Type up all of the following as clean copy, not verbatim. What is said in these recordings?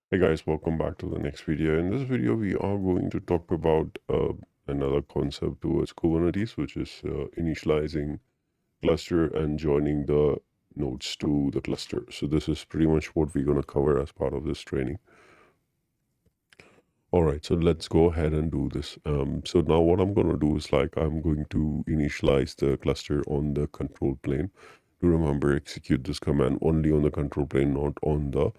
Hey guys, welcome back to the next video. In this video, we are going to talk about another concept towards Kubernetes, which is initializing cluster and joining the nodes to the cluster. So this is pretty much what we're going to cover as part of this training. All right, so let's go ahead and do this. So now what I'm going to do is I'm going to initialize the cluster on the control plane. To remember, execute this command only on the control plane, not on the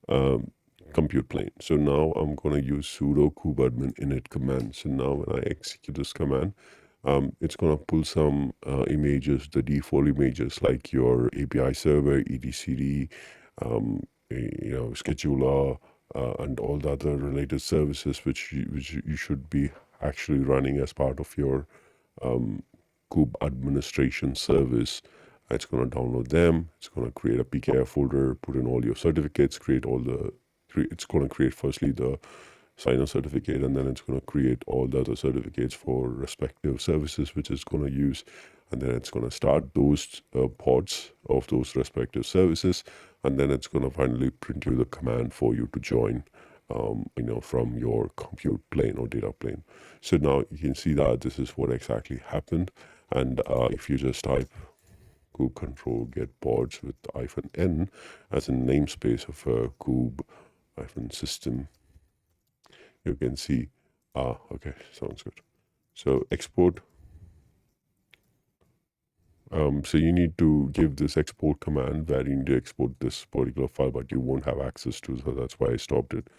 um, compute plane. So now I'm going to use sudo kubadmin init command. So now when I execute this command, it's going to pull some images, the default images like your API server, etcd, scheduler, and all the other related services which you should be actually running as part of your kube administration service. It's going to download them. It's going to create a pkf folder, put in all your certificates, it's going to create firstly the signer certificate, and then it's going to create all the other certificates for respective services which it's going to use, and then it's going to start those pods of those respective services, and then it's going to finally print you the command for you to join from your compute plane or data plane. So now you can see that this is what exactly happened. And if you just type kube control get pods with -n as a namespace of a kube-system, you can see, okay, sounds good. So export. So you need to give this export command where you need to export this particular file, but you won't have access to, so that's why I stopped it.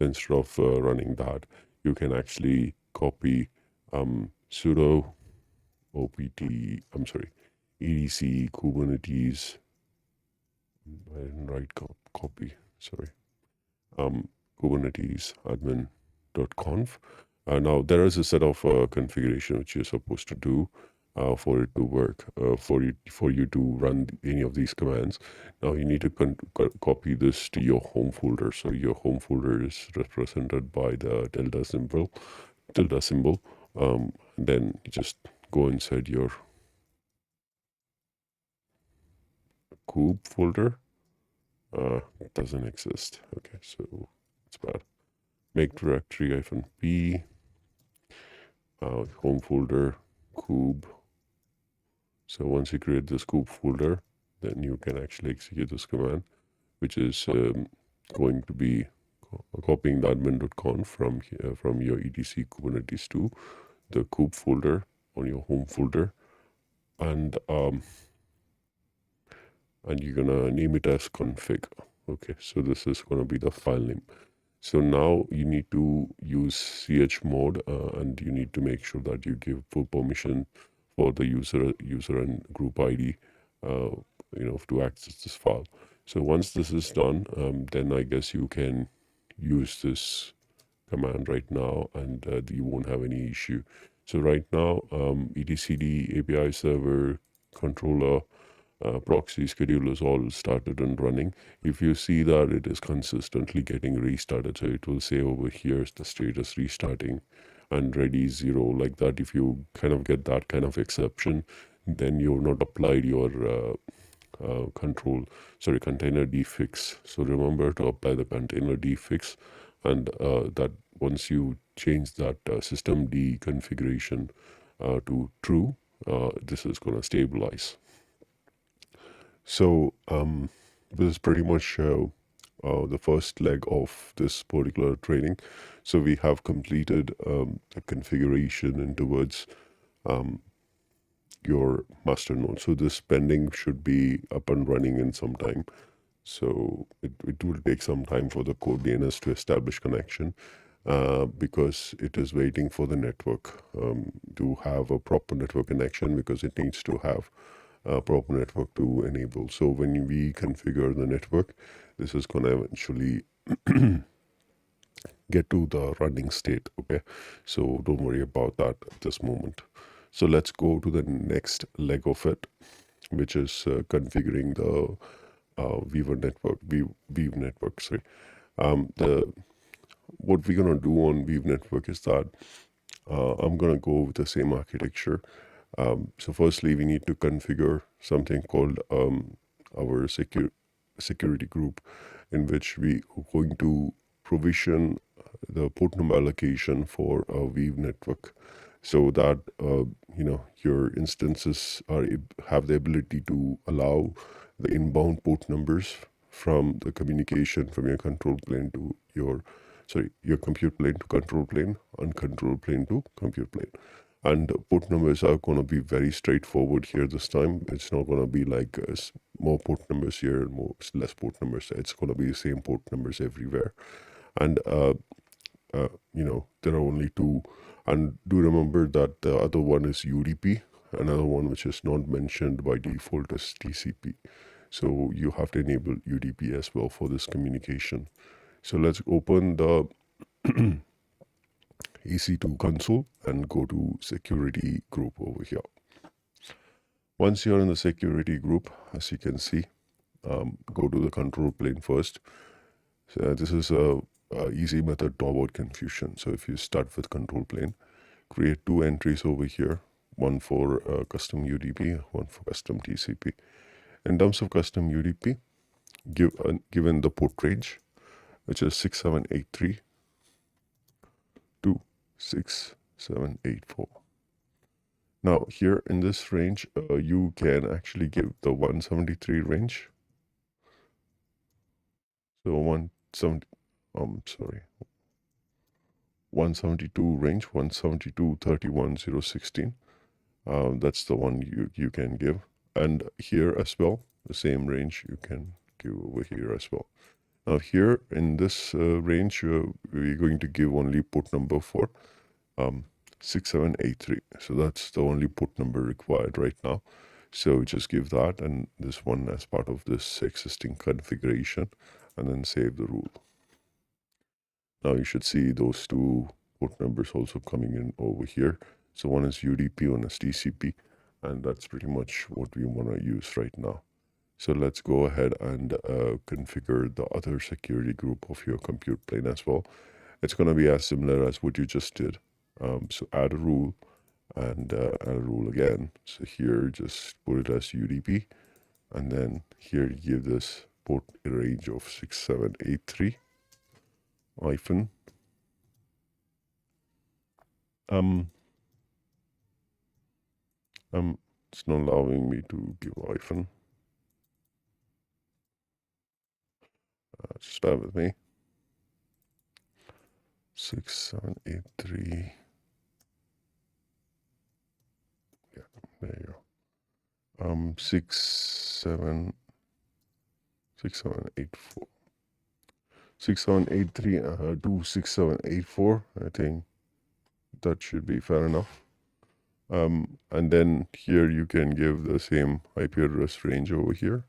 Instead of running that, you can actually copy sudo opt, edc kubernetes. I didn't write copy, sorry. Kubernetes admin.conf. Now there is a set of configuration which you're supposed to do for it to work, for you to run any of these commands. Now you need to copy this to your home folder. So your home folder is represented by the tilde symbol. And then you just go inside your kube folder. It doesn't exist. Okay, so it's bad. Make directory -p, home folder, kube. So once you create this kube folder, then you can actually execute this command, which is going to be copying the admin.conf from your etc kubernetes to the kube folder on your home folder, and you're gonna name it as config. Okay, so this is gonna be the file name. So now you need to use chmod, and you need to make sure that you give full permission for the user and group ID, to access this file. So once this is done, then I guess you can use this command right now, and you won't have any issue. So right now, etcd API server controller, proxy schedulers all started and running. If you see that it is consistently getting restarted, so it will say over here the status restarting and ready 0, like that. If you kind of get that kind of exception, then you've not applied your container defix. So remember to apply the container defix, and that once you change that system D configuration to true, this is going to stabilize. So this is pretty much the first leg of this particular training. So we have completed the configuration in towards your master node. So this pending should be up and running in some time. So it will take some time for the core DNS to establish connection, because it is waiting for the network to have a proper network connection, because it needs to have a proper network to enable. So when we configure the network, this is going to eventually get to the running state. Okay, so don't worry about that at this moment. So let's go to the next leg of it, which is configuring the Weaver network, Weave network. Sorry, what we're gonna do on Weave network is that I'm gonna go with the same architecture. So firstly, we need to configure something called our security group, in which we are going to provision the port number allocation for a Weave network, so that your instances have the ability to allow the inbound port numbers from the communication from your control plane to your compute plane to control plane and control plane to compute plane. And port numbers are going to be very straightforward here this time. It's not going to be like more port numbers here and less port numbers. It's going to be the same port numbers everywhere. And there are only two. And do remember that the other one is UDP. Another one which is not mentioned by default is TCP. So you have to enable UDP as well for this communication. So let's open the EC2 console and go to security group over here. Once you're in the security group, as you can see, go to the control plane first. So this is a easy method to avoid confusion. So if you start with control plane, create two entries over here, one for custom UDP, one for custom TCP. In terms of custom UDP, given the port range, which is 6783 to 6784. Now here in this range, you can actually give the 173 range. So 172 range, 172.31.016. That's the one you can give. And here as well, the same range you can give over here as well. Now here in this range, we're going to give only port number for 6783. So that's the only port number required right now. So just give that and this one as part of this existing configuration, and then save the rule. Now you should see those two port numbers also coming in over here. So one is UDP, one is TCP, and that's pretty much what we want to use right now. So let's go ahead and configure the other security group of your compute plane as well. It's going to be as similar as what you just did. So add a rule and add a rule again. So here, just put it as UDP. And then here, you give this port a range of 6783 hyphen. It's not allowing me to give hyphen. Just bear with me. 6783. Yeah, there you go. 6784. 6783 to 6784. I think that should be fair enough. And then here you can give the same IP address range over here,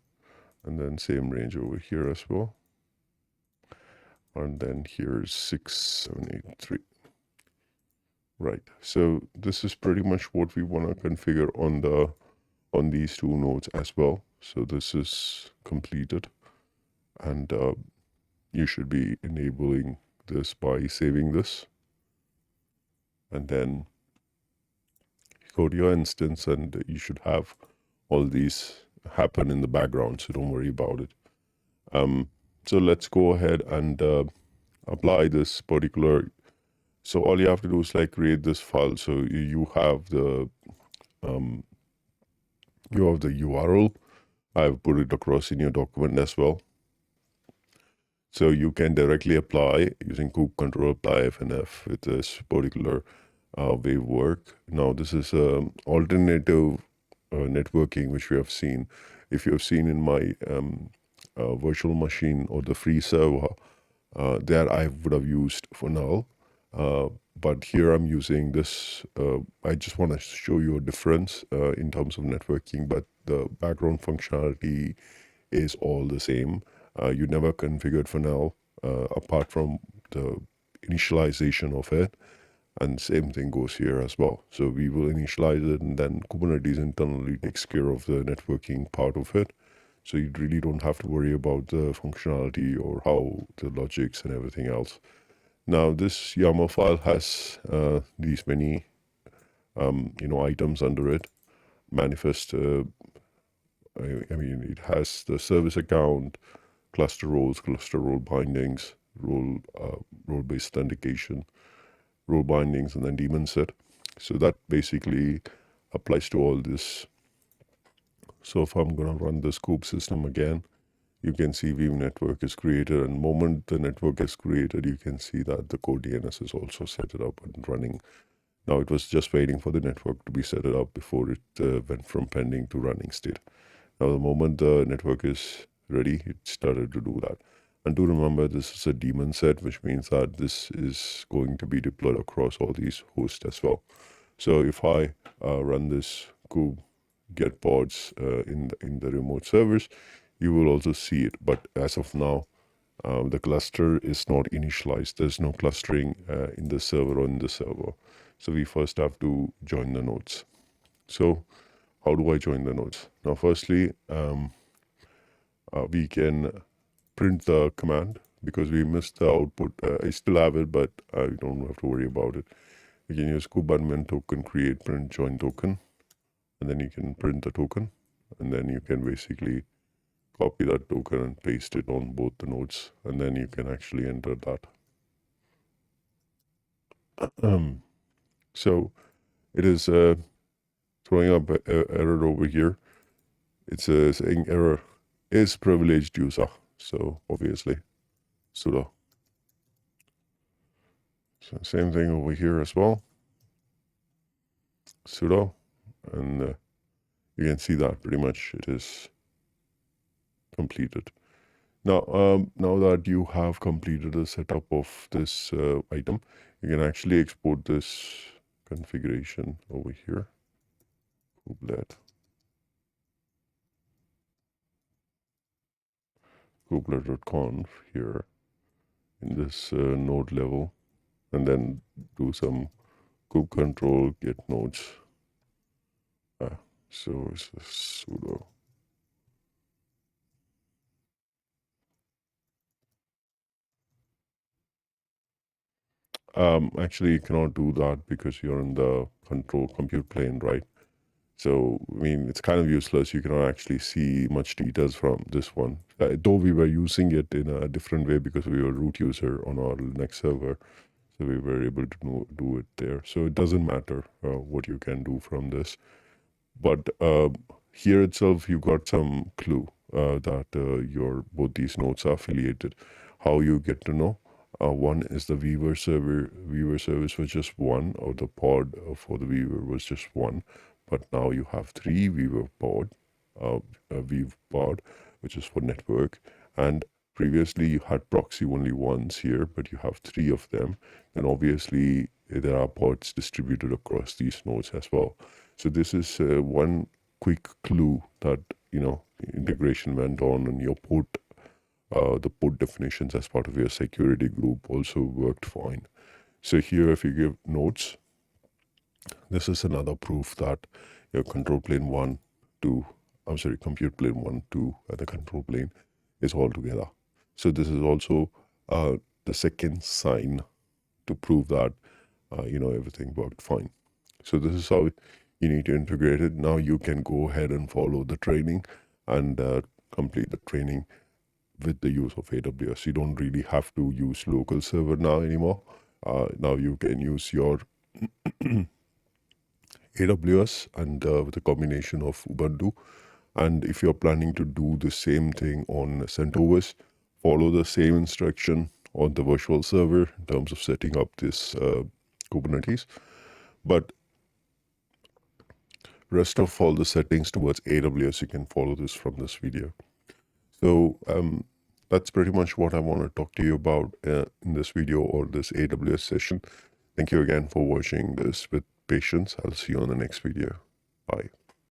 and then same range over here as well. And then here's 6783. Right. So this is pretty much what we want to configure on these two nodes as well. So this is completed, and you should be enabling this by saving this, and then go to your instance, and you should have all these happen in the background, so don't worry about it. So let's go ahead and apply this particular. So all you have to do is like create this file. So you have the URL. I've put it across in your document as well. So you can directly apply using kube control apply FNF with this particular wave work. Now this is alternative networking which we have seen. If you have seen in my virtual machine or the free server, there I would have used for null. But here I'm using this. I just want to show you a difference in terms of networking, but the background functionality is all the same. You never configured for null apart from the initialization of it. And same thing goes here as well. So we will initialize it, and then Kubernetes internally takes care of the networking part of it. So you really don't have to worry about the functionality or how the logics and everything else. Now this YAML file has these many items under it. Manifest, I mean, it has the service account, cluster roles, cluster role bindings, role-based authentication, role bindings, and then daemon set. So that basically applies to all this. So if I'm going to run the scope system again, you can see View network is created, and the moment the network is created, you can see that the core DNS is also set it up and running. Now it was just waiting for the network to be set it up before it went from pending to running state. Now the moment the network is ready, it started to do that. And do remember, this is a daemon set, which means that this is going to be deployed across all these hosts as well. So if I run this kube get pods in the remote servers, you will also see it. But as of now, the cluster is not initialized. There's no clustering in the server or in the server. So we first have to join the nodes. So how do I join the nodes? Now, firstly, we can print the command because we missed the output. I still have it, but I don't have to worry about it. We can use kubeadmin token create print join token, and then you can print the token, and then you can basically copy that token and paste it on both the nodes, and then you can actually enter that. So it is throwing up an error over here. It's saying error is privileged user. So obviously sudo. So same thing over here as well. Sudo, and you can see that pretty much it is completed. Now, now that you have completed the setup of this item, you can actually export this configuration over here. kubelet.conf here in this node level, and then do some kube control get nodes. So it's a sudo. Actually, you cannot do that because you're in the control compute plane, right? So, I mean, it's kind of useless. You cannot actually see much details from this one. Though we were using it in a different way because we were root user on our Linux server. So we were able to do it there. So it doesn't matter what you can do from this. But here itself, you got some clue that both these nodes are affiliated. How you get to know? One is the Weaver service was just one, or the pod for the Weaver was just one. But now you have three Weaver pod, Weave pod, which is for network. And previously you had proxy only once here, but you have three of them. And obviously there are pods distributed across these nodes as well. So this is one quick clue that, integration went on, and your port, the port definitions as part of your security group also worked fine. So here, if you give nodes, this is another proof that your control plane 1, 2, compute plane 1, 2, and the control plane is all together. So this is also the second sign to prove that, everything worked fine. So this is how you need to integrate it. Now you can go ahead and follow the training and complete the training with the use of AWS. You don't really have to use local server now anymore. Now you can use your AWS and with a combination of Ubuntu. And if you're planning to do the same thing on CentOS, follow the same instruction on the virtual server in terms of setting up this Kubernetes. But rest of all the settings towards AWS, you can follow this from this video. So that's pretty much what I want to talk to you about in this video or this AWS session. Thank you again for watching this with patience. I'll see you on the next video. Bye.